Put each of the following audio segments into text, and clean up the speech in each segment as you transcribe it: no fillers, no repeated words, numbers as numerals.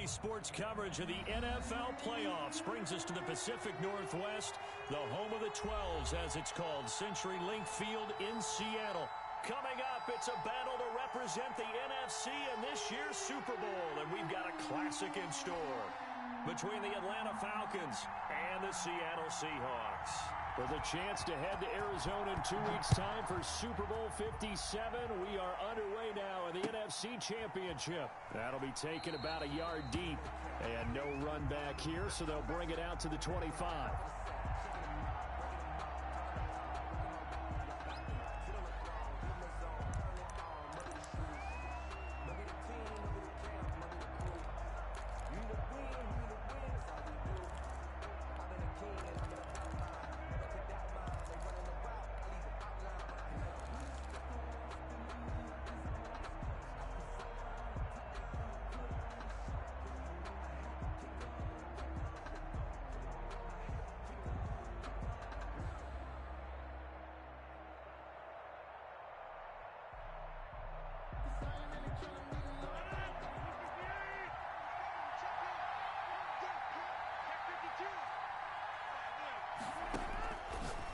Sports coverage of the NFL playoffs brings us to the Pacific Northwest, the home of the 12s, as it's called, CenturyLink Field in Seattle. Coming up, it's a battle to represent the NFC in this year's Super Bowl, and we've got a classic in store between the Atlanta Falcons and the Seattle Seahawks. With a chance to head to Arizona in 2 weeks' time for Super Bowl 57, we are underway now in the NFC Championship. That'll be taken about a yard deep, and no run back here, so they'll bring it out to the 25.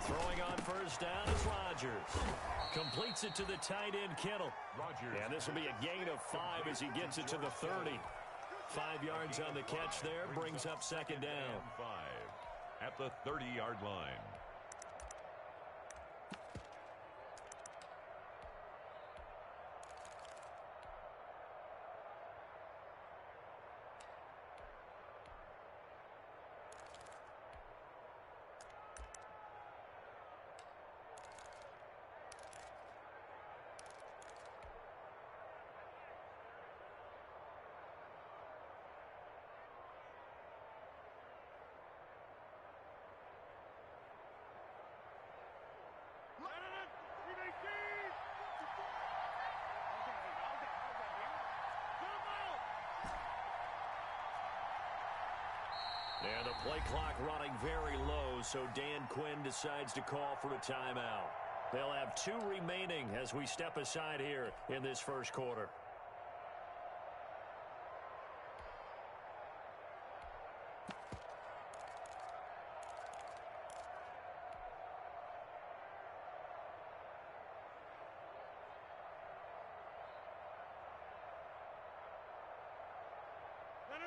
Throwing on first down is Rodgers. Completes it to the tight end, Kittle. And this will be a gain of 5 as he gets it to the 30. 5 yards on the catch there, brings up second down. 5 at the 30-yard line. And the play clock running very low, so Dan Quinn decides to call for a timeout. They'll have 2 remaining as we step aside here in this first quarter.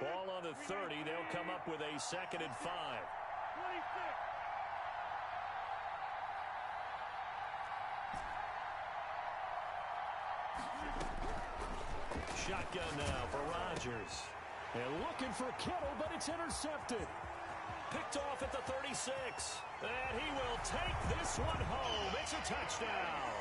Ball on the 30. They'll come up with a 2nd and 5. 26. Shotgun now for Rodgers. And looking for Kittle, but it's intercepted. Picked off at the 36. And he will take this one home. It's a touchdown.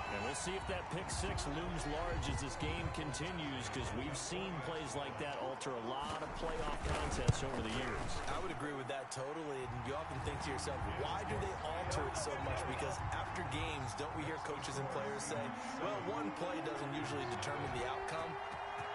And we'll see if that pick 6 looms large as this game continues, because we've seen plays like that alter a lot of playoff contests over the years. I would agree with that totally. And you often think to yourself, why do they alter it so much? Because after games, don't we hear coaches and players say, well, one play doesn't usually determine the outcome?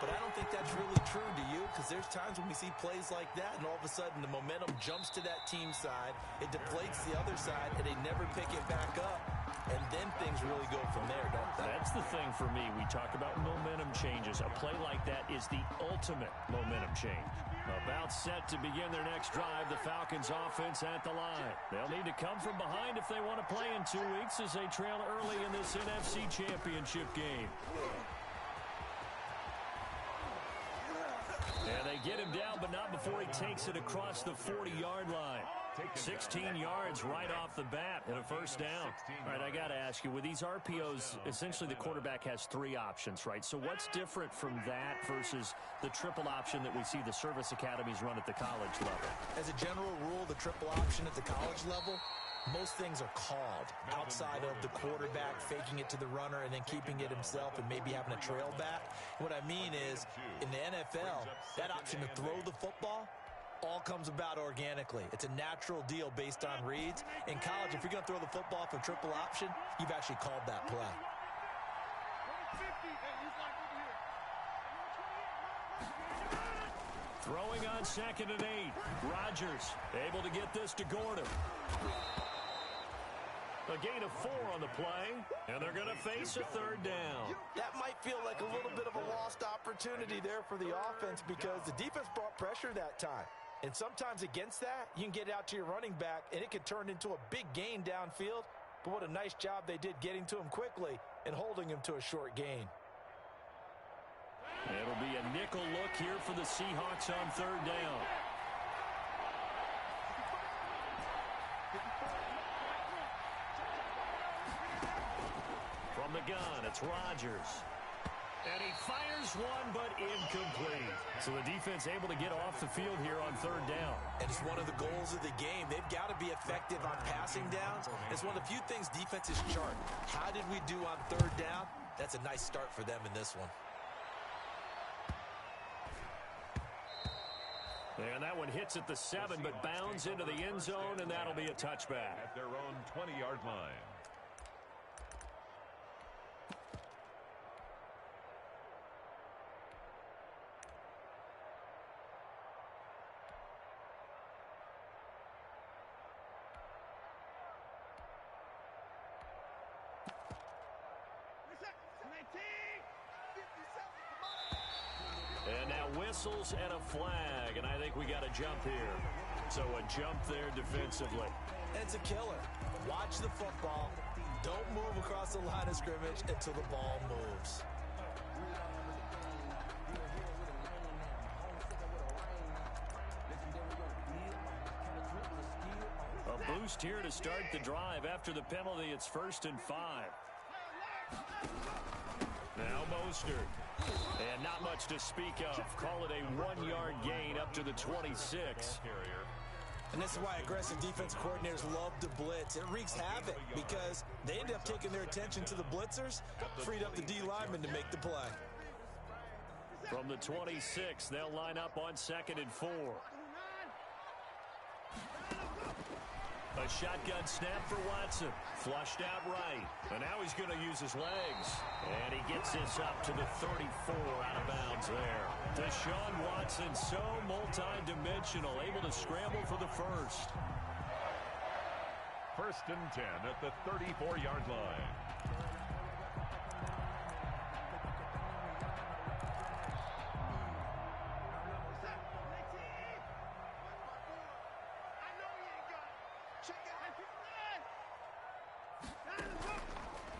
But I don't think that's really true, do you? Because there's times when we see plays like that, and all of a sudden the momentum jumps to that team side, it deflates the other side, and they never pick it back up. And then things really go from there, don't they? That's the thing for me. We talk about momentum changes. A play like that is the ultimate momentum change. About set to begin their next drive, the Falcons offense at the line. They'll need to come from behind if they want to play in 2 weeks as they trail early in this NFC Championship game. And they get him down, but not before he takes it across the 40-yard line. 16 yards right off the bat and a first down. All right, I got to ask you, with these RPOs, essentially the quarterback has 3 options, right? So what's different from that versus the triple option that we see the service academies run at the college level? As a general rule, the triple option at the college level, most things are called outside of the quarterback faking it to the runner and then keeping it himself and maybe having a trail back. What I mean is, in the NFL, that option to throw the football all comes about organically. It's a natural deal based on reads. In college, if you're going to throw the football for triple option, you've actually called that play. Throwing on 2nd and 8. Rodgers able to get this to Gordon. A gain of 4 on the play, and they're going to face a 3rd down. That might feel like a little bit of a lost opportunity. opportunity there for the offense because the defense brought pressure that time. And sometimes against that, you can get out to your running back, and it could turn into a big gain downfield. But what a nice job they did getting to him quickly and holding him to a short gain. It'll be a nickel look here for the Seahawks on third down. From the gun, it's Rodgers. And he fires one, but incomplete. So the defense able to get off the field here on third down. And it's one of the goals of the game. They've got to be effective on passing downs. It's one of the few things defenses chart. How did we do on third down? That's a nice start for them in this one. And that one hits at the 7, but bounds into the end zone, and that'll be a touchback. At their own 20-yard line. And now whistles and a flag, and I think we got a jump here. So a jump there defensively. It's a killer. Watch the football. Don't move across the line of scrimmage until the ball moves. A boost here to start the drive. After the penalty, it's 1st and 5. Now Mostert. And not much to speak of. Call it a 1-yard gain up to the 26. And this is why aggressive defensive coordinators love to blitz. It wreaks havoc because they end up taking their attention to the blitzers, freed up the D lineman to make the play. From the 26, they'll line up on 2nd and 4. A shotgun snap for Watson. Flushed out right. And now he's going to use his legs. And he gets this up to the 34 out of bounds there. Deshaun Watson, so multi-dimensional, able to scramble for the first. 1st and 10 at the 34-yard line.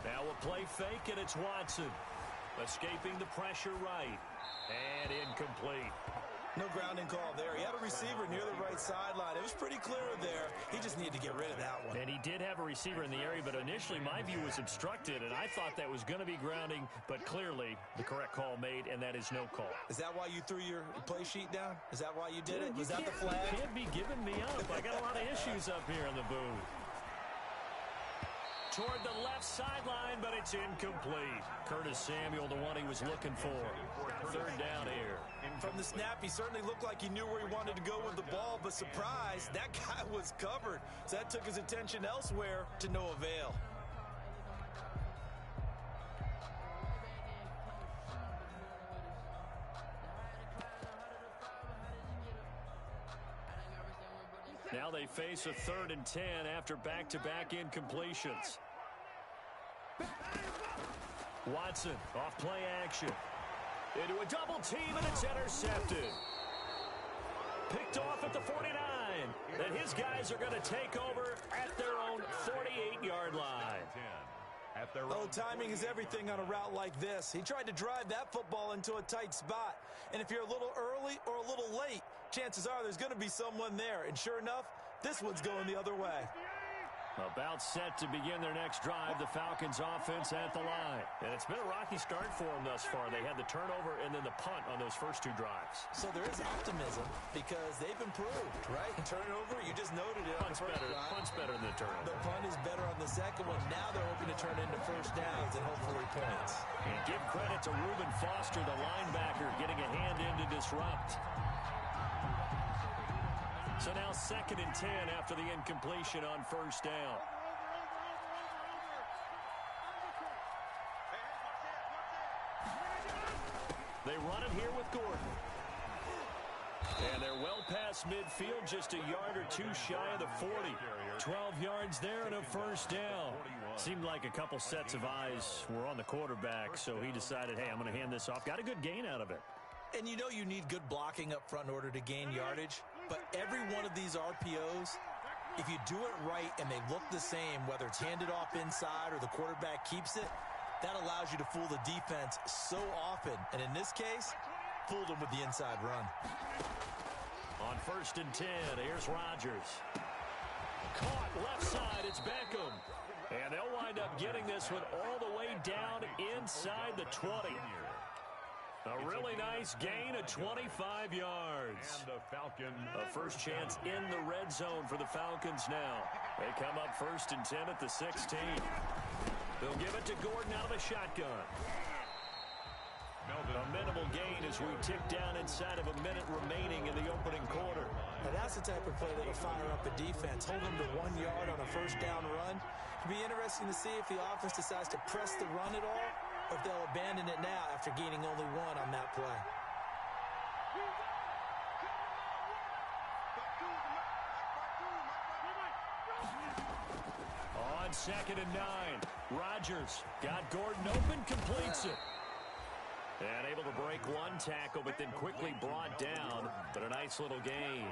Now a play fake, and it's Watson. Escaping the pressure right. And incomplete. No grounding call there. He had a receiver near the right sideline. It was pretty clear there. He just needed to get rid of that one. And he did have a receiver in the area, but initially my view was obstructed, and I thought that was going to be grounding, but clearly the correct call made, and that is no call. Is that why you threw your play sheet down? Is that why you did it? Was that the flag? You can't be giving me up. I got a lot of issues up here in the booth. Toward the left sideline, but it's incomplete. Curtis Samuel, the one he was looking for. Third down here. From the snap, he certainly looked like he knew where he wanted to go with the ball, but surprise, that guy was covered. So that took his attention elsewhere to no avail. Now they face a 3rd and 10 after back-to-back incompletions. Watson off play action. Into a double team, and it's intercepted. Picked off at the 49. And his guys are going to take over at their own 48-yard line. Oh, timing is everything on a route like this. He tried to drive that football into a tight spot. And if you're a little early or a little late, chances are there's going to be someone there. And sure enough, this one's going the other way. About set to begin their next drive, the Falcons offense at the line. And it's been a rocky start for them thus far. They had the turnover and then the punt on those first 2 drives. So there is optimism because they've improved, right? Turnover, you just noted it. Punt's better than the turnover. The punt is better on the second one. Now they're hoping to turn into first downs and hopefully points. And give credit to Reuben Foster, the linebacker, getting a hand in to disrupt. So now 2nd and 10 after the incompletion on first down. They run it here with Gordon. And they're well past midfield, just a yard or 2 shy of the 40. 12 yards there and a first down. Seemed like a couple sets of eyes were on the quarterback, so he decided, hey, I'm going to hand this off. Got a good gain out of it. And you know you need good blocking up front in order to gain yardage, but every one of these RPOs, if you do it right and they look the same, whether it's handed off inside or the quarterback keeps it, that allows you to fool the defense so often. And in this case, fooled them with the inside run. On 1st and 10, here's Rodgers. Caught left side, it's Beckham. And they'll wind up getting this one all the way down inside the 20. A really nice gain of 25 yards. And the Falcon. A first chance in the red zone for the Falcons now. They come up 1st and 10 at the 16. They'll give it to Gordon out of the shotgun. A minimal gain as we tick down inside of a minute remaining in the opening quarter. Now that's the type of play that will fire up a defense. Hold them to 1 yard on a first down run. It'll be interesting to see if the offense decides to press the run at all, or if they'll abandon it now after gaining only 1 on that play. On 2nd and 9, Rodgers got Gordon open, completes it. And able to break one tackle, but then quickly brought down. But a nice little gain.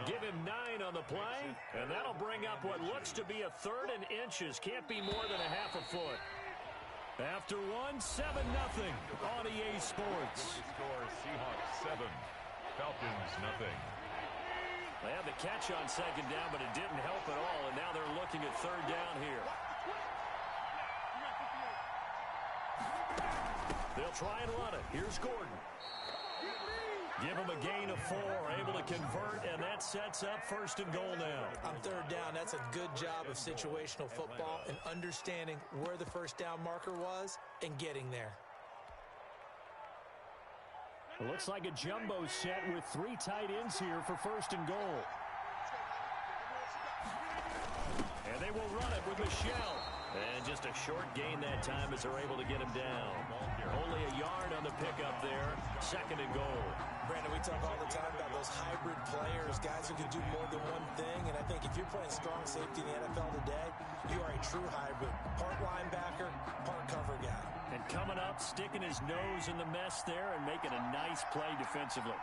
Give him 9 on the play, and that'll bring up what looks to be a 3rd and inches. Can't be more than a half a foot. After 1, 7-0 on EA Sports. Score Seahawks 7, Falcons 0. They had the catch on 2nd down, but it didn't help at all, and now they're looking at 3rd down here. They'll try and run it. Here's Gordon. Give him a gain of 4, able to convert, and that sets up 1st and goal now. On 3rd down, that's a good job of situational football and understanding where the first down marker was and getting there. It looks like a jumbo set with 3 tight ends here for 1st and goal. And they will run it with Michelle. And just a short gain that time as they're able to get him down. Only a yard on the pickup there. 2nd and goal. Brandon, we talk all the time about those hybrid players, guys who can do more than one thing. And I think if you're playing strong safety in the NFL today, you are a true hybrid. Part linebacker, part cover guy. And coming up, sticking his nose in the mess there and making a nice play defensively.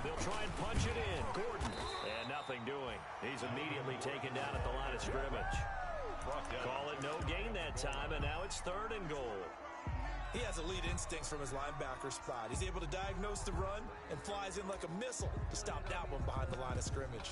They'll try and punch it in. Gordon. And nothing doing. He's immediately taken down at the line of scrimmage. Call it no gain that time, and now it's 3rd and goal. He has elite instincts from his linebacker spot. He's able to diagnose the run and flies in like a missile to stop that one behind the line of scrimmage.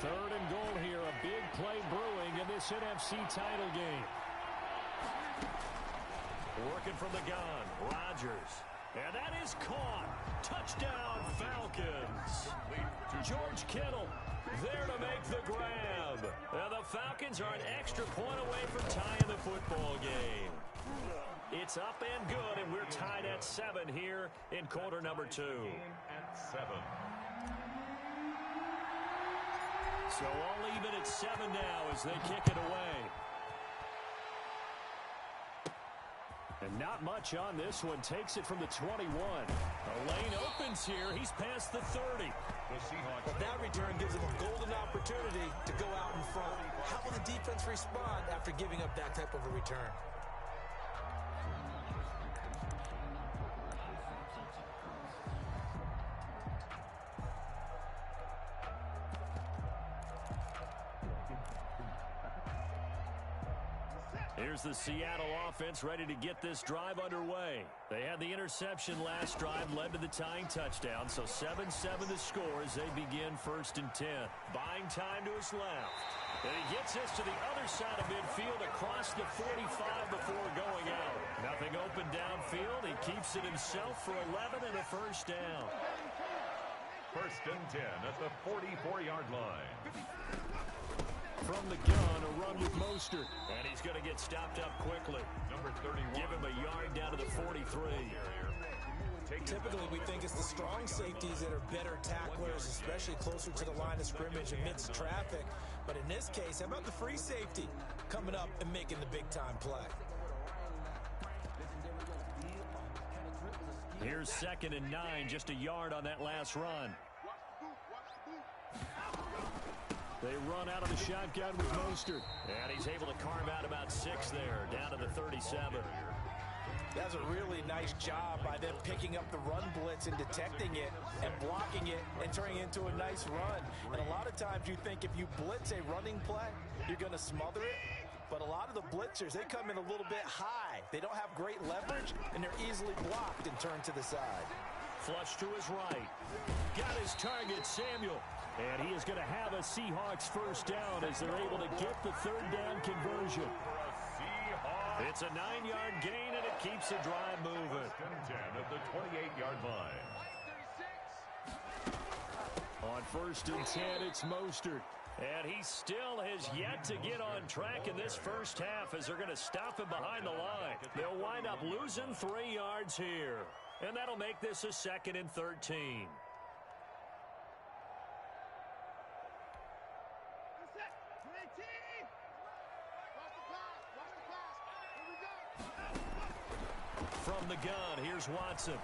Third and goal here, a big play brewing in this NFC title game. Working from the gun, Rodgers. And that is caught. Touchdown, Falcons. George Kittle there to make the grab. And the Falcons are an extra point away from tying the football game. It's up and good, and we're tied at 7 here in quarter number 2. At 7. So all even at 7 now as they kick it away. And not much on this one. Takes it from the 21. A lane opens here. He's past the 30. But that return gives him a golden opportunity to go out in front. How will the defense respond after giving up that type of a return? Here's the Seattle offense ready to get this drive underway. They had the interception last drive, led to the tying touchdown, so 7-7 the score as they begin 1st and 10. Buying time to his left. And he gets this to the other side of midfield across the 45 before going out. Nothing open downfield. He keeps it himself for 11 and a first down. 1st and 10 at the 44-yard line. From the gun, a run with Mostert. And he's going to get stopped up quickly. Number 31. Give him a yard down to the 43. Typically, we think it's the strong safeties that are better tacklers, especially closer to the line of scrimmage amidst traffic. But in this case, how about the free safety coming up and making the big-time play? Here's 2nd and 9, just a yard on that last run. They run out of the shotgun with Mostert. And he's able to carve out about 6 there, down to the 37. That's a really nice job by them picking up the run blitz and detecting it and blocking it and turning it into a nice run. And a lot of times you think if you blitz a running play, you're going to smother it. But a lot of the blitzers, they come in a little bit high. They don't have great leverage, and they're easily blocked and turned to the side. Flush to his right. Got his target, Samuel. And he is going to have a Seahawks first down as they're able to get the 3rd down conversion. It's a 9-yard gain, and it keeps the drive moving. 1st and 10 at the 28-yard line. On 1st and 10, it's Mostert. And he still has yet to get on track in this first half as they're going to stop him behind the line. They'll wind up losing 3 yards here. And that'll make this a 2nd and 13. From the gun, here's Watson.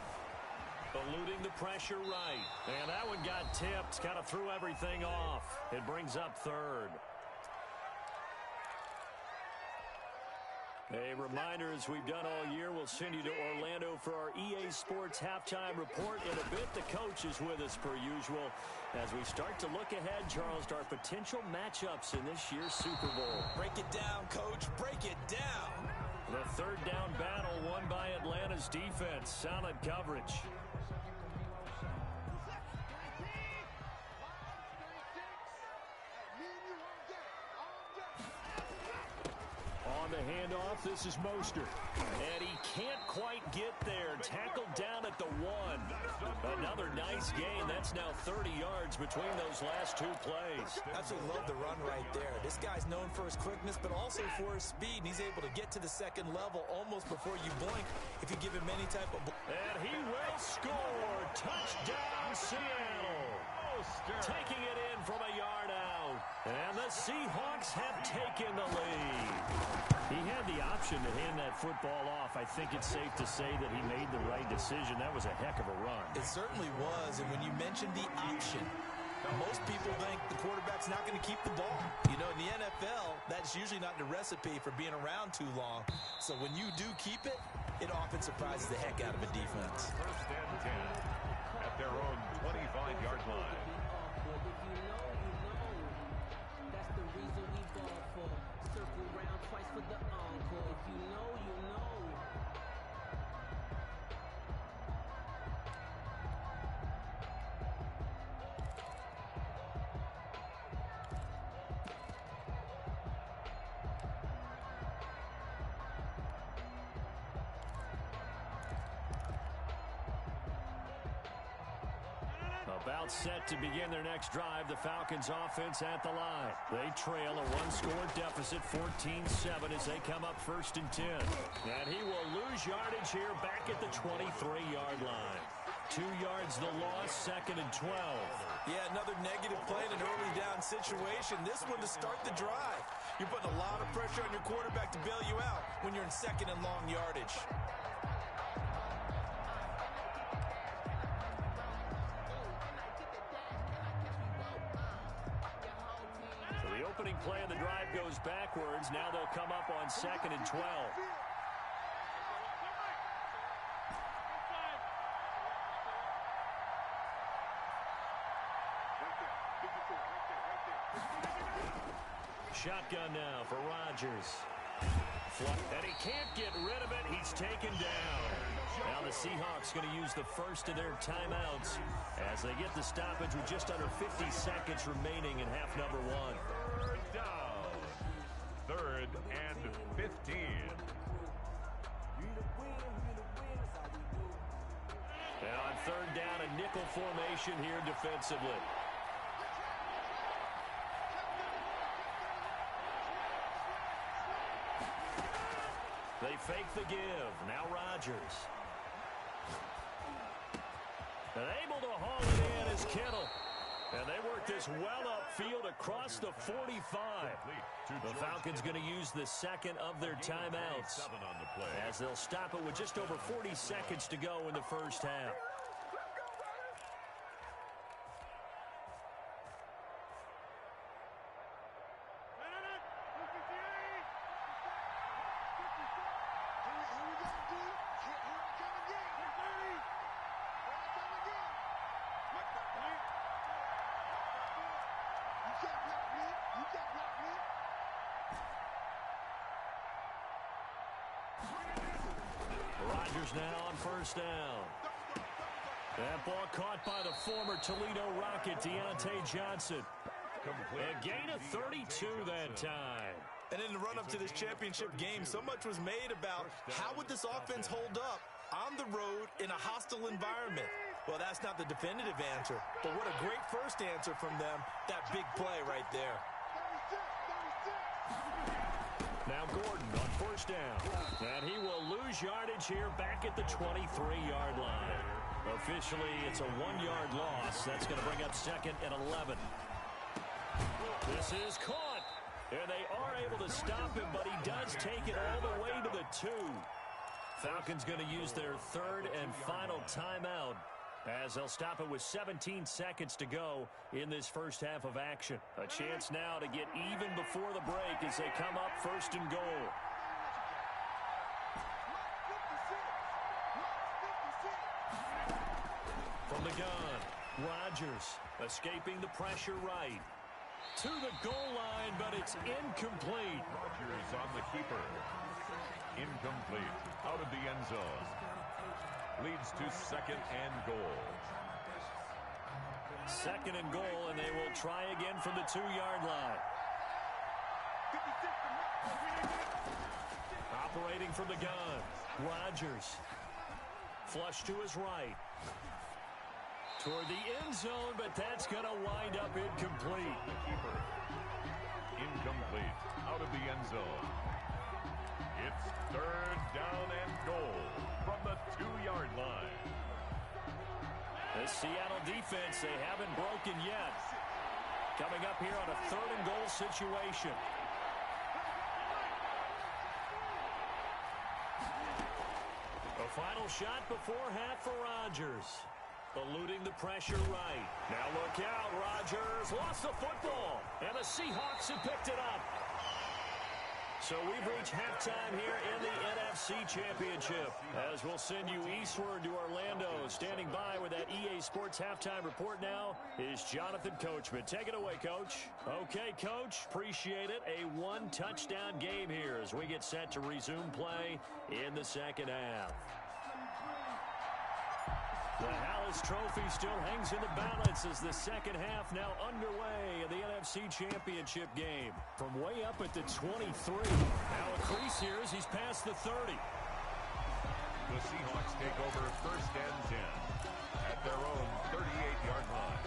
Eluding the pressure right. And that one got tipped. Kind of threw everything off. It brings up 3rd. A reminder, as we've done all year, we'll send you to Orlando for our EA Sports halftime report. In a bit, the coach is with us per usual as we start to look ahead, Charles, to our potential matchups in this year's Super Bowl. Break it down, Coach. Break it down. The 3rd down battle won by Atlanta's defense. Solid coverage. On the handoff, this is Mostert. And he can't quite get there. Tackled down at the 1. Another nice gain. That's now 30 yards between those last 2 plays. Absolutely love the run right there. This guy's known for his quickness, but also for his speed. And he's able to get to the 2nd level almost before you blink if you give him any type of... And he will score. Touchdown, Seattle. Taking it in from a yard out. And the Seahawks have taken the lead. He had the option to hand that football off. I think it's safe to say that he made the right decision. That was a heck of a run. It certainly was. And when you mentioned the option, most people think the quarterback's not going to keep the ball. You know, in the NFL, that's usually not the recipe for being around too long. So when you do keep it, it often surprises the heck out of a defense. 1st and 10 at their own 25-yard line. About set to begin their next drive, the Falcons offense at the line. They trail a 1-score deficit, 14-7, as they come up 1st and 10. And he will lose yardage here back at the 23-yard line. 2 yards the loss, 2nd and 12. Yeah, another negative play in an early down situation. This one to start the drive. You're putting a lot of pressure on your quarterback to bail you out when you're in 2nd and long yardage. Opening play of the drive goes backwards. Now they'll come up on 2nd and 12. Shotgun now for Rodgers. And he can't get rid of it. He's taken down. Now the Seahawks going to use the first of their timeouts as they get the stoppage with just under 50 seconds remaining in half number 1. 3rd down. 3rd and 15. And on 3rd down, a nickel formation here defensively. They fake the give. Now Rodgers. And able to haul it in is Kittle. And they work this well upfield across the 45. The Falcons going to use the second of their timeouts as they'll stop it with just over 40 seconds to go in the first half. Rodgers now on first down. That ball caught by the former Toledo Rocket, Deontay Johnson. A gain of 32 that time. And in the run-up to this championship game, so much was made about how would this offense hold up on the road in a hostile environment. Well, that's not the definitive answer, but what a great first answer from them, that big play right there. Now Gordon on first down. And he will lose yardage here back at the 23-yard line. Officially, it's a 1-yard loss. That's going to bring up second and 11. This is caught. And they are able to stop him, but he does take it all the way to the 2. Falcons going to use their third and final timeout as they'll stop it with 17 seconds to go in this first half of action. A chance now to get even before the break as they come up first and goal. From the gun, Rodgers escaping the pressure right. To the goal line, but it's incomplete. Rodgers on the keeper. Incomplete. Out of the end zone. Leads to second and goal. Second and goal, and they will try again from the 2-yard line. Operating from the gun, Rodgers. Flush to his right. Toward the end zone, but that's going to wind up incomplete. The keeper. Incomplete. Out of the end zone. It's third down and goal from the 2-yard line. The Seattle defense, they haven't broken yet. Coming up here on a third and goal situation. A final shot before half for Rodgers. Eluding the pressure right. Now look out, Rodgers lost the football. And the Seahawks have picked it up. So we've reached halftime here in the NFC Championship. As we'll send you eastward to Orlando. Standing by with that EA Sports halftime report now is Jonathan Coachman. Take it away, Coach. Okay, Coach. Appreciate it. A 1-touchdown game here as we get set to resume play in the second half. The Hallis Trophy still hangs in the balance as the second half now underway in the NFC Championship game. From way up at the 23. Now a crease here as he's past the 30. The Seahawks take over first and 10 at their own 38-yard line.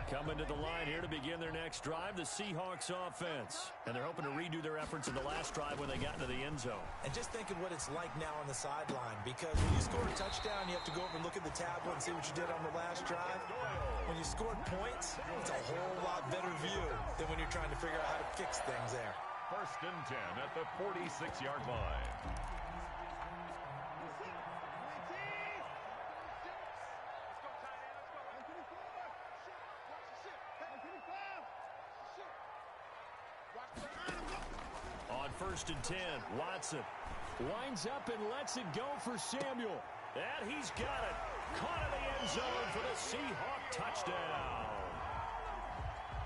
Coming to the line here to begin their next drive, the Seahawks offense. And they're hoping to redo their efforts in the last drive when they got into the end zone. And just think of what it's like now on the sideline, because when you score a touchdown, you have to go over and look at the tablet and see what you did on the last drive. When you scored points, it's a whole lot better view than when you're trying to figure out how to fix things there. First and 10 at the 46-yard line. On first and 10, Watson winds up and lets it go for Samuel. And he's got it. Caught in the end zone for the Seahawk touchdown.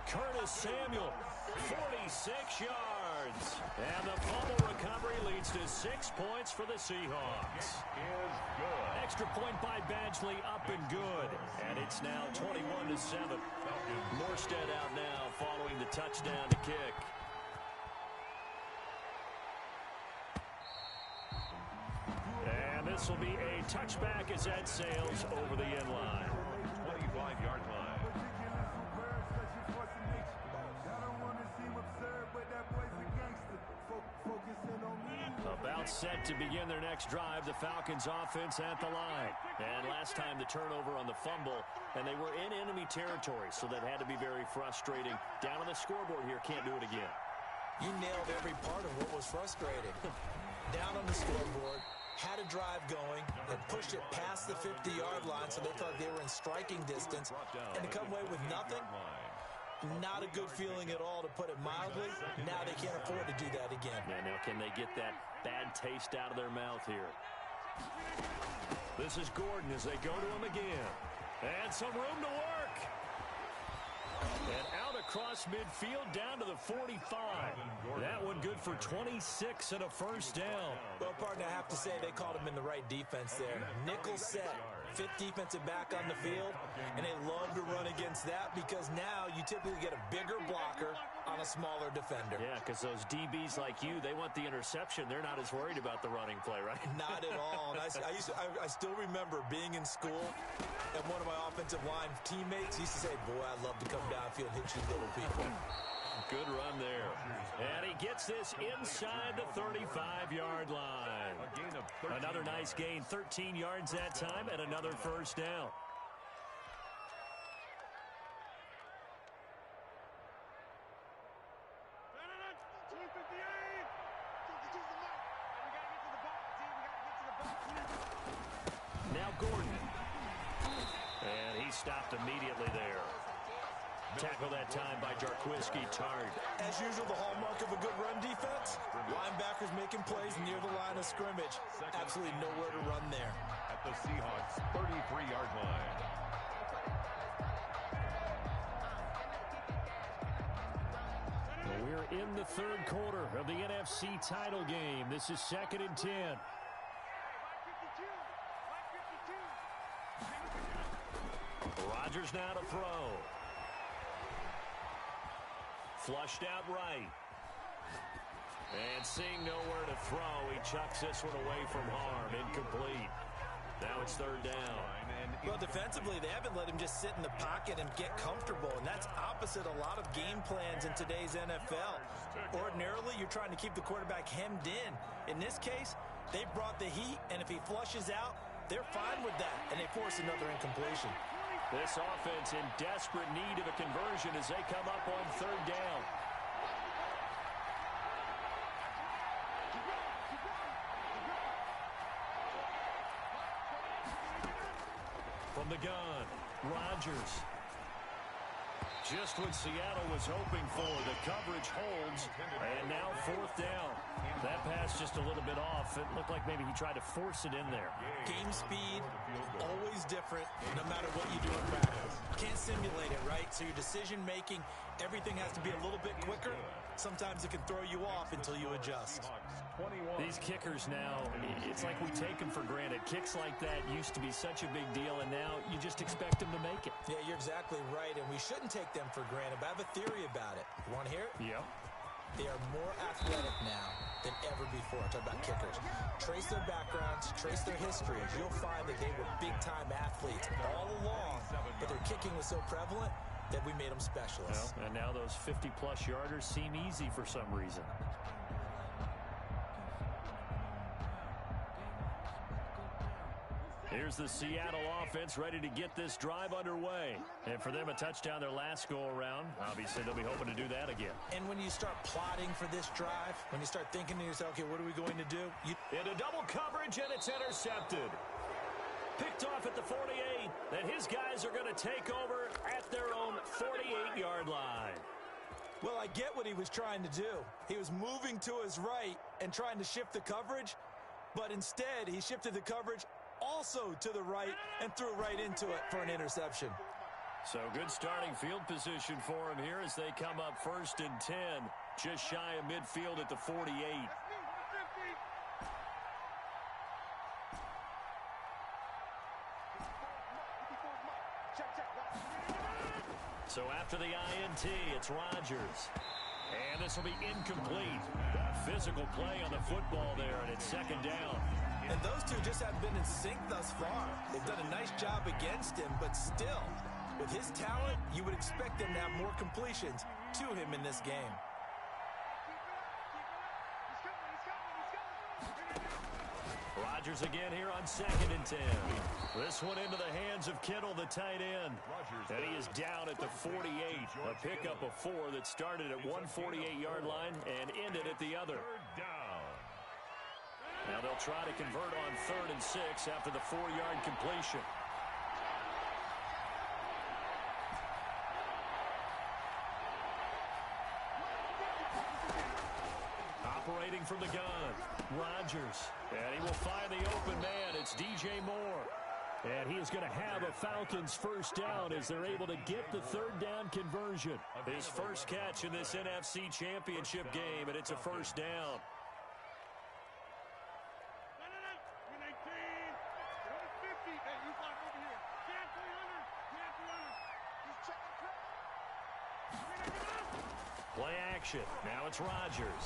Curtis Samuel, 46 yards. And the fumble recovery leads to 6 points for the Seahawks. Is good. Extra point by Badgley, up and good. And it's now 21-7. Morstead out now following the touchdown to kick. And this will be a touchback as that sails over the end line. 25-yard line. About Now set to begin their next drive, the Falcons offense at the line. And last time the turnover on the fumble, and they were in enemy territory, so that had to be very frustrating. Down on the scoreboard here, can't do it again. You nailed every part of what was frustrating. Down on the scoreboard, had a drive going, and pushed it past the 50-yard line, so they thought they were in striking distance, and to come away with nothing, not a good feeling at all, to put it mildly. Now they can't afford to do that again. Yeah, now can they get that bad taste out of their mouth here? This is Gordon as they go to him again. And some room to work. And out across midfield down to the 45. That one good for 26 and a first down. Well, partner, I have to say they called him in the right defense there. Nickel set, fifth defensive back on the field, and they love to run against that because now you typically get a bigger blocker on a smaller defender. Yeah, because those DBs like you, they want the interception. They're not as worried about the running play, right? Not at all. And I still remember being in school, and one of my offensive line teammates used to say, boy, I'd love to come downfield and hit you little people. Good run there. And he gets this inside the 35-yard line. Another nice gain, 13 yards that time, and another first down. Now Gordon. And he stopped immediately there. Tackle that time by Jarquiski Tart. As usual, the hallmark of a good run defense. Linebackers making plays near the line of scrimmage. Absolutely nowhere to run there. At the Seahawks' 33-yard line. Well, we're in the third quarter of the NFC title game. This is 2nd and 10. Rodgers now to throw. Flushed out right. And seeing nowhere to throw, he chucks this one away from harm. Incomplete. Now it's third down. Well, defensively, they haven't let him just sit in the pocket and get comfortable, and that's opposite a lot of game plans in today's NFL. Ordinarily, you're trying to keep the quarterback hemmed in. In this case, they brought the heat, and if he flushes out, they're fine with that, and they force another incompletion. This offense in desperate need of a conversion as they come up on third down. From the gun, Rodgers. Just what Seattle was hoping for. The coverage holds, and now fourth down. That pass just a little bit off. It looked like maybe he tried to force it in there. Game speed, always different, no matter what you do in practice. Can't simulate it, right? So your decision-making, everything has to be a little bit quicker. Sometimes it can throw you off until you adjust. These kickers now, it's like we take them for granted. Kicks like that used to be such a big deal, and now you just expect them to make it. Yeah, you're exactly right, and we shouldn't take them for granted, but I have a theory about it. You want to hear it? Yep. They are more athletic now than ever before. Talk about kickers. Trace their backgrounds, trace their histories. You'll find that they were big-time athletes all along, but their kicking was so prevalent that we made them specialists. Well, and now those 50-plus yarders seem easy for some reason. Here's the Seattle offense ready to get this drive underway. And for them, a touchdown their last go-around. Obviously, they'll be hoping to do that again. And when you start plotting for this drive, when you start thinking to yourself, okay, what are we going to do? Into double coverage, and it's intercepted. Picked off at the 48, and his guys are going to take over at their own 48-yard line. Well, I get what he was trying to do. He was moving to his right and trying to shift the coverage, but instead he shifted the coverage also to the right and threw right into it for an interception. So good starting field position for him here as they come up 1st and 10, just shy of midfield at the 48. So after the INT, it's Rodgers. And this will be incomplete. Physical play on the football there, and it's 2nd down. And those two just haven't been in sync thus far. They've done a nice job against him, but still, with his talent, you would expect them to have more completions to him in this game. Rodgers again here on 2nd and 10. This one into the hands of Kittle, the tight end. And he is down at the 48. A pickup of 4 that started at 148-yard line and ended at the other. Now they'll try to convert on 3rd and 6 after the 4-yard completion. Operating from the gun, Rodgers. And he will find the open man. It's DJ Moore. And he is going to have a Falcons first down as they're able to get the 3rd down conversion. His first catch in this NFC Championship game, and it's a first down. Play action. Now it's Rodgers.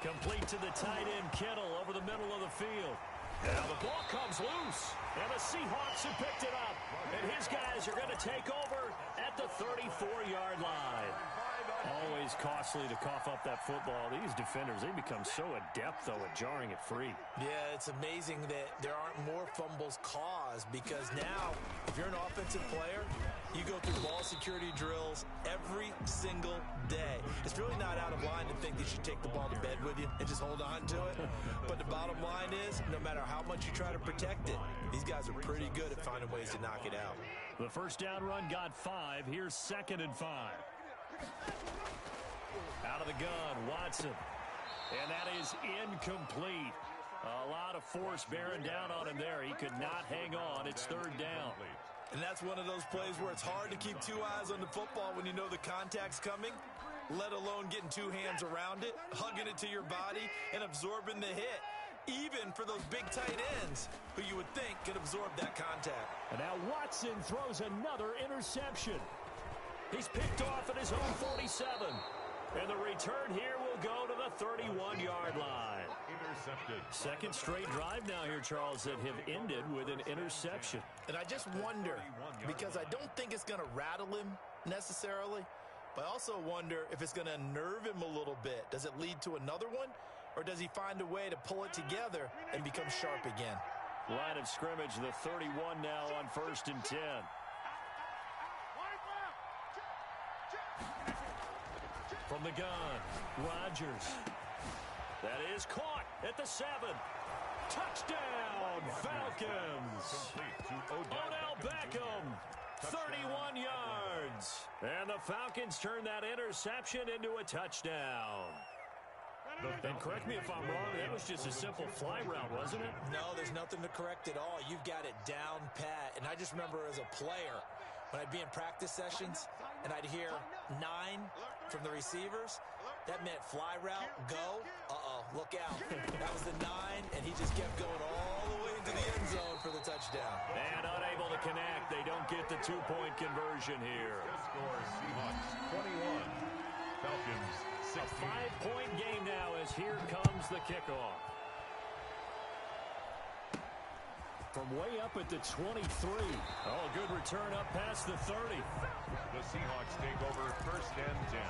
Complete to the tight end, Kittle, over the middle of the field. Now the ball comes loose, and the Seahawks have picked it up. And his guys are going to take over at the 34-yard line. Always costly to cough up that football. These defenders, they become so adept, though, at jarring it free. Yeah, it's amazing that there aren't more fumbles caused because now, if you're an offensive player, you go through ball security drills every single day. It's really not out of line to think that you should take the ball to bed with you and just hold on to it. But the bottom line is, no matter how much you try to protect it, these guys are pretty good at finding ways to knock it out. The first down run got 5. Here's 2nd and 5. Out of the gun, Watson. And that is incomplete. A lot of force bearing down on him there. He could not hang on. It's 3rd down. And that's one of those plays where it's hard to keep 2 eyes on the football when you know the contact's coming, let alone getting 2 hands around it, hugging it to your body, and absorbing the hit. Even for those big tight ends who you would think could absorb that contact. And now Watson throws another interception. He's picked off at his own 47. And the return here will go to the 31-yard line. Intercepted. Second straight drive now here, Charles, that have ended with an interception. And I just wonder, because I don't think it's going to rattle him necessarily, but I also wonder if it's going to unnerve him a little bit. Does it lead to another one, or does he find a way to pull it together and become sharp again? Line of scrimmage, the 31 now on 1st and 10. From the gun, Rodgers. That is caught at the 7. Touchdown, Falcons. Odell Beckham, 31 yards. And the Falcons turn that interception into a touchdown. And correct me if I'm wrong, that was just a simple fly route, wasn't it? No, there's nothing to correct at all. You've got it down pat. And I just remember as a player, when I'd be in practice sessions and I'd hear 9 from the receivers, that meant fly route, go, look out. That was the 9, and he just kept going all the way into the end zone for the touchdown. And unable to connect. They don't get the 2-point conversion here. Score Seahawks 21, Falcons 16. A 5-point game now as here comes the kickoff. From way up at the 23. Oh, good return up past the 30. The Seahawks take over 1st and 10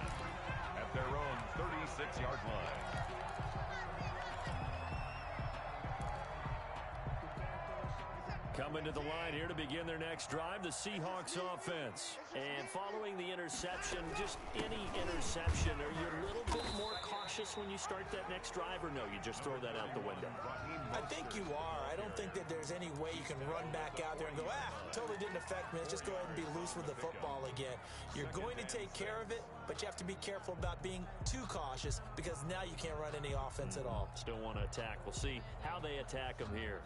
at their own 36-yard line. Coming to the line here to begin their next drive, the Seahawks offense. And following the interception, just any interception, are you a little bit more cautious when you start that next drive, or no, you just throw that out the window? I think you are. I don't think that there's any way you can run back out there and go, totally didn't affect me. Let's just go ahead and be loose with the football again. You're going to take care of it, but you have to be careful about being too cautious because now you can't run any offense at all. Still want to attack. We'll see how they attack them here.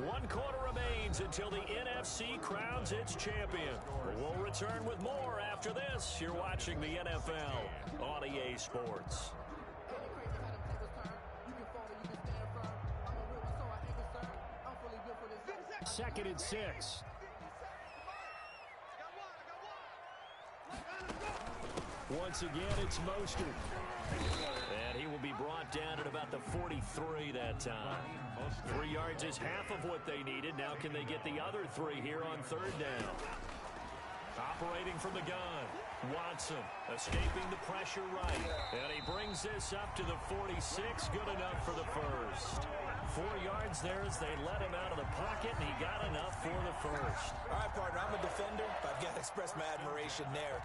One quarter remains until the NFC crowns its champion. We'll return with more after this. You're watching the NFL on EA Sports. 2nd and 6. Once again, it's Mostert. And he will be brought down at about the 43 that time. 3 yards is half of what they needed. Now can they get the other 3 here on 3rd down? Operating from the gun. Watson escaping the pressure right. And he brings this up to the 46. Good enough for the first. 4 yards there as they let him out of the pocket, and he got enough for the first. All right, partner, I'm a defender, but I've got to express my admiration there.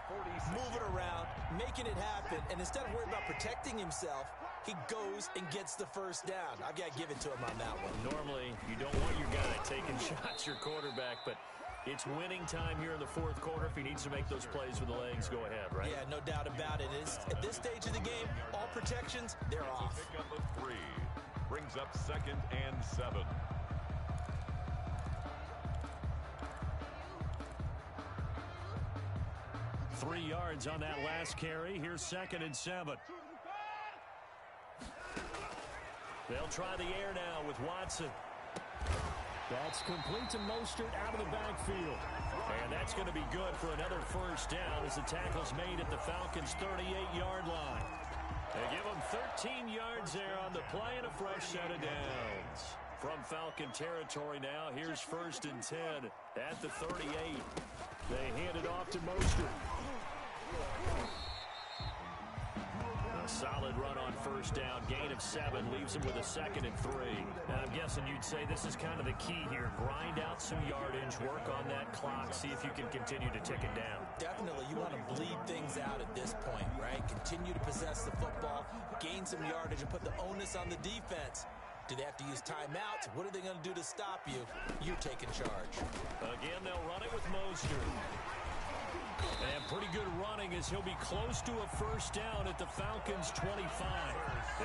Moving around, making it happen, and instead of worrying about protecting himself, he goes and gets the first down. I've got to give it to him on that one. Normally, you don't want your guy taking shots, your quarterback, but it's winning time here in the 4th quarter. If he needs to make those plays with the legs, go ahead, right? Yeah, no doubt about it. At this stage of the game, all protections, they're off. Pickup of 3 brings up 2nd and 7. Three yards on that last carry. Here's 2nd and 7. They'll try the air now with Watson. That's complete to Mostert out of the backfield. And that's going to be good for another first down as the tackle's made at the Falcons' 38-yard line. They give them 13 yards there on the play and a fresh set of downs. From Falcon territory now, here's 1st and 10 at the 38. They hand it off to Mostert. A solid run on first down. Gain of 7 leaves him with a 2nd and 3. And I'm guessing you'd say this is kind of the key here. Grind out some yardage, work on that clock, see if you can continue to tick it down. Definitely. You want to bleed things out at this point, right? Continue to possess the football, gain some yardage, and put the onus on the defense. Do they have to use timeouts? What are they going to do to stop you? You're taking charge. Again, they'll run it with Mostert. And pretty good running as he'll be close to a first down at the Falcons' 25.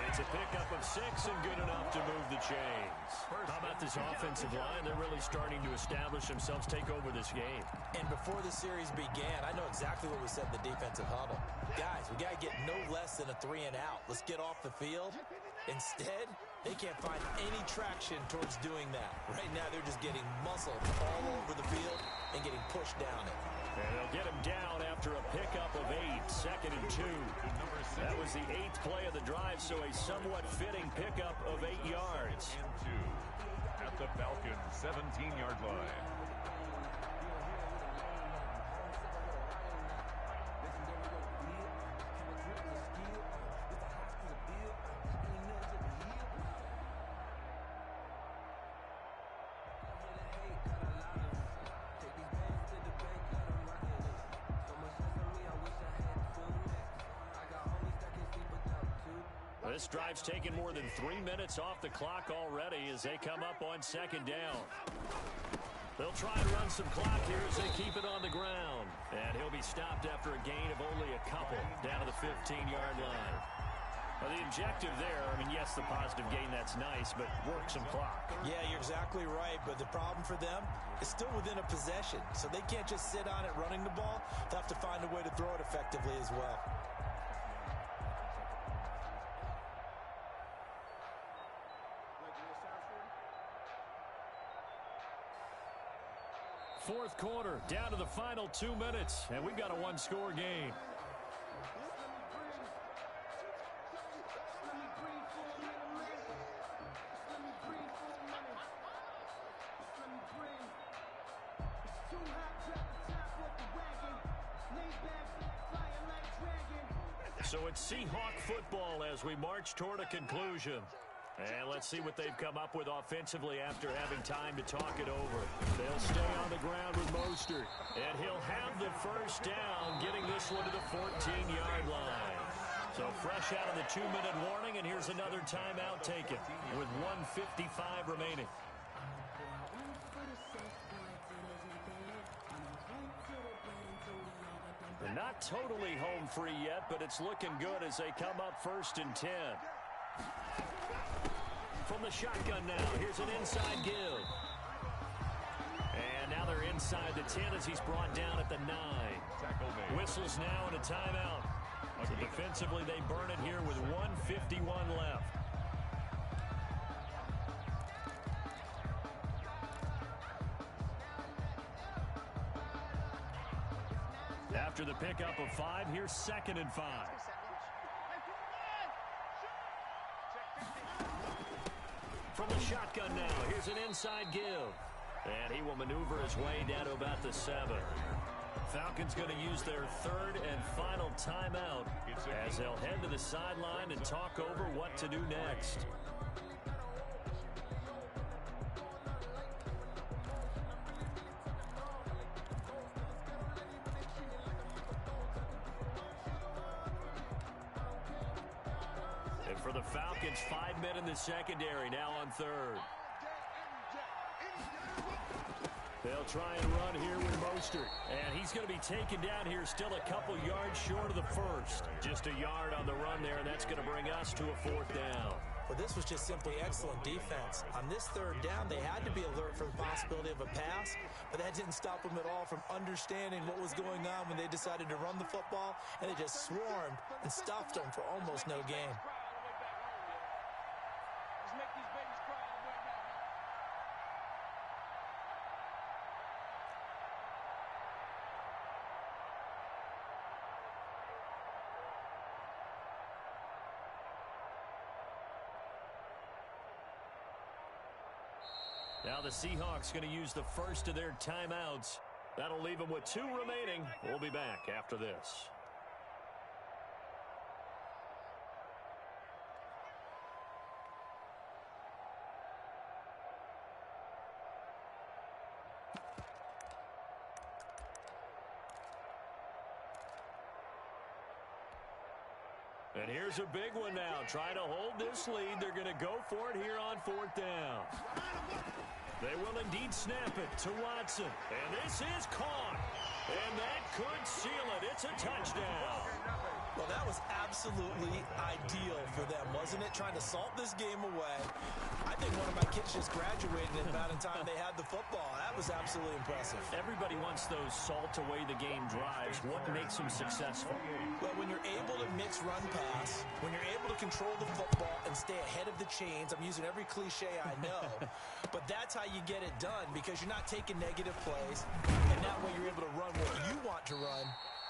It's a pickup of 6 and good enough to move the chains. How about this offensive line? They're really starting to establish themselves, take over this game. And before the series began, I know exactly what we said in the defensive huddle. Guys, we got to get no less than a 3 and out. Let's get off the field. Instead, they can't find any traction towards doing that. Right now, they're just getting muscled all over the field and getting pushed down it. And they'll get him down after a pickup of 8, 2nd and 2. That was the 8th play of the drive, so a somewhat fitting pickup of 8 yards. And 2 at the Falcons' 17-yard line. This drive's taken more than 3 minutes off the clock already as they come up on 2nd down. They'll try to run some clock here as they keep it on the ground. And he'll be stopped after a gain of only a couple down to the 15-yard line. Well, the objective there, I mean, yes, the positive gain, that's nice, but work some clock. Yeah, you're exactly right, but the problem for them is still within a possession, so they can't just sit on it running the ball. They'll have to find a way to throw it effectively as well. Fourth quarter, down to the final 2 minutes, and we've got a one-score game. So it's Seahawk football as we march toward a conclusion. And let's see what they've come up with offensively after having time to talk it over. They'll stay on the ground with Mostert. And he'll have the first down, getting this one to the 14-yard line. So fresh out of the 2-minute warning, and here's another timeout taken with 1:55 remaining. They're not totally home free yet, but it's looking good as they come up 1st and 10. From the shotgun now, here's an inside give. And now they're inside the 10 as he's brought down at the 9. Whistles now and a timeout. So defensively, they burn it here with 1:51 left. After the pickup of 5, here's 2nd and 5. From the shotgun now, here's an inside give. And he will maneuver his way down to about the 7. Falcons going to use their 3rd and final timeout as they'll head to the sideline and talk over what to do next. And for the Falcons, 5 men in the secondary, now on 3rd. They'll try and run here with Mostert. And he's going to be taken down here still a couple yards short of the 1st. Just a yard on the run there, and that's going to bring us to a 4th down. Well, this was just simply excellent defense. On this 3rd down, they had to be alert for the possibility of a pass, but that didn't stop them at all from understanding what was going on when they decided to run the football, and they just swarmed and stuffed them for almost no gain. Now the Seahawks going to use the first of their timeouts. That'll leave them with 2 remaining. We'll be back after this. And here's a big one now. Trying to hold this lead. They're going to go for it here on 4th down. They will indeed snap it to Watson. And this is caught. And that could seal it. It's a touchdown. Well, that was absolutely ideal for them, wasn't it? Trying to salt this game away. I think one of my kids just graduated in about in time they had the football. That was absolutely impressive. Everybody wants those salt away the game drives. What makes them successful? Well, when you're able to mix run pass, when you're able to control the football and stay ahead of the chains, I'm using every cliche I know, but that's how you get it done because you're not taking negative plays, and that way you're able to run what you want to run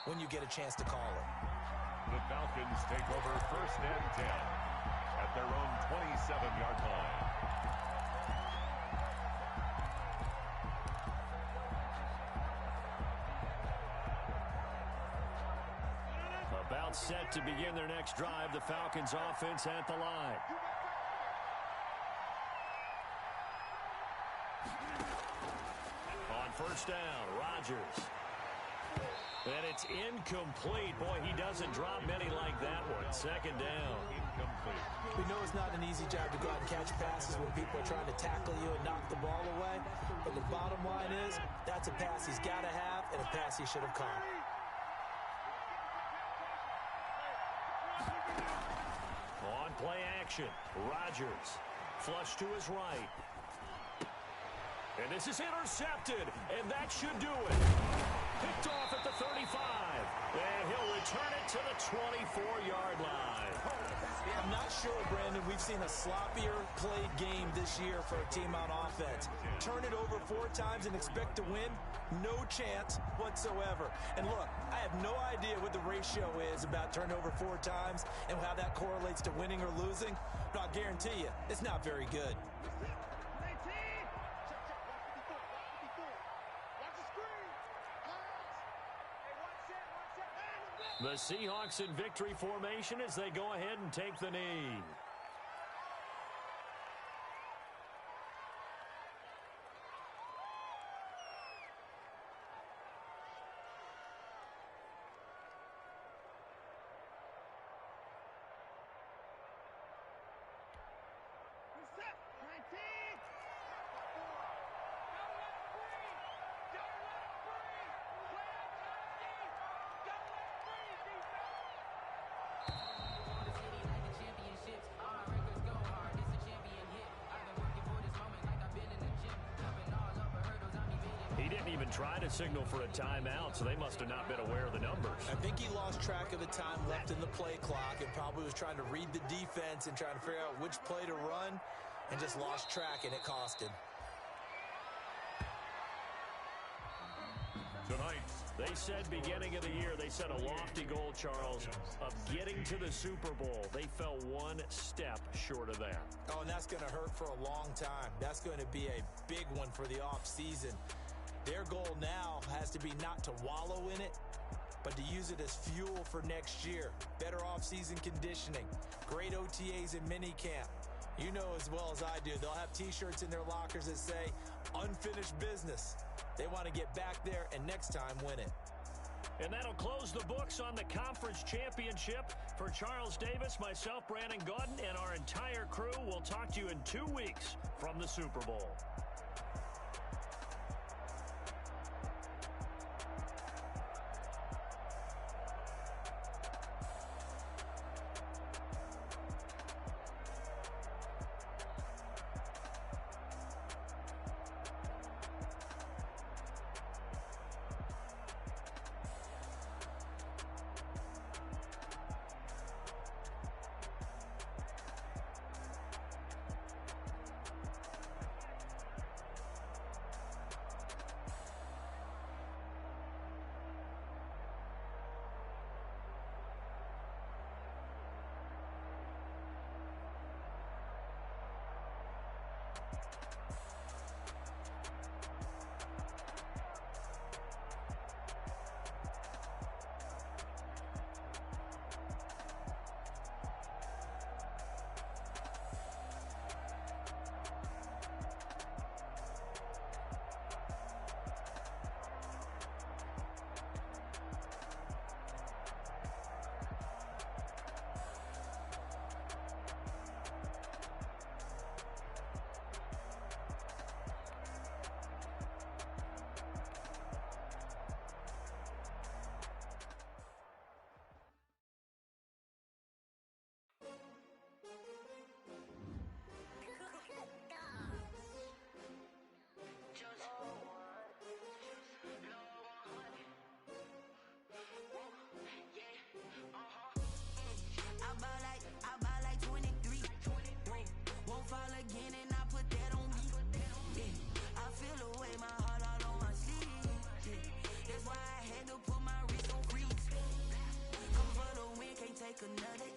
when you get a chance to call it. The Falcons take over 1st and 10 at their own 27-yard line. About set to begin their next drive, the Falcons offense at the line. On 1st down, Rodgers. And it's incomplete. Boy, he doesn't drop many like that one. 2nd down. Incomplete. We know it's not an easy job to go out and catch passes when people are trying to tackle you and knock the ball away. But the bottom line is, that's a pass he's got to have and a pass he should have caught. On play action, Rodgers. Flush to his right. And this is intercepted, and that should do it. Picked off at the 35, and he'll return it to the 24-yard line. I'm not sure, Brandon, we've seen a sloppier played game this year for a team on offense. Turn it over 4 times and expect to win? No chance whatsoever. And look, I have no idea what the ratio is about turnover 4 times and how that correlates to winning or losing, but I'll guarantee you, it's not very good. The Seahawks in victory formation as they go ahead and take the knee. Try to signal for a timeout, so they must have not been aware of the numbers. I think he lost track of the time left in the play clock and probably was trying to read the defense and trying to figure out which play to run and just lost track, and it cost him. tonight. They said beginning of the year, they set a lofty goal, Charles, of getting to the Super Bowl. They fell one step short of that. Oh, and that's going to hurt for a long time. That's going to be a big one for the offseason. Their goal now has to be not to wallow in it, but to use it as fuel for next year. Better offseason conditioning, great OTAs and minicamp. You know as well as I do, they'll have T-shirts in their lockers that say, unfinished business. They want to get back there and next time win it. And that'll close the books on the conference championship. For Charles Davis, myself, Brandon Gaudin, and our entire crew, we'll talk to you in 2 weeks from the Super Bowl. Another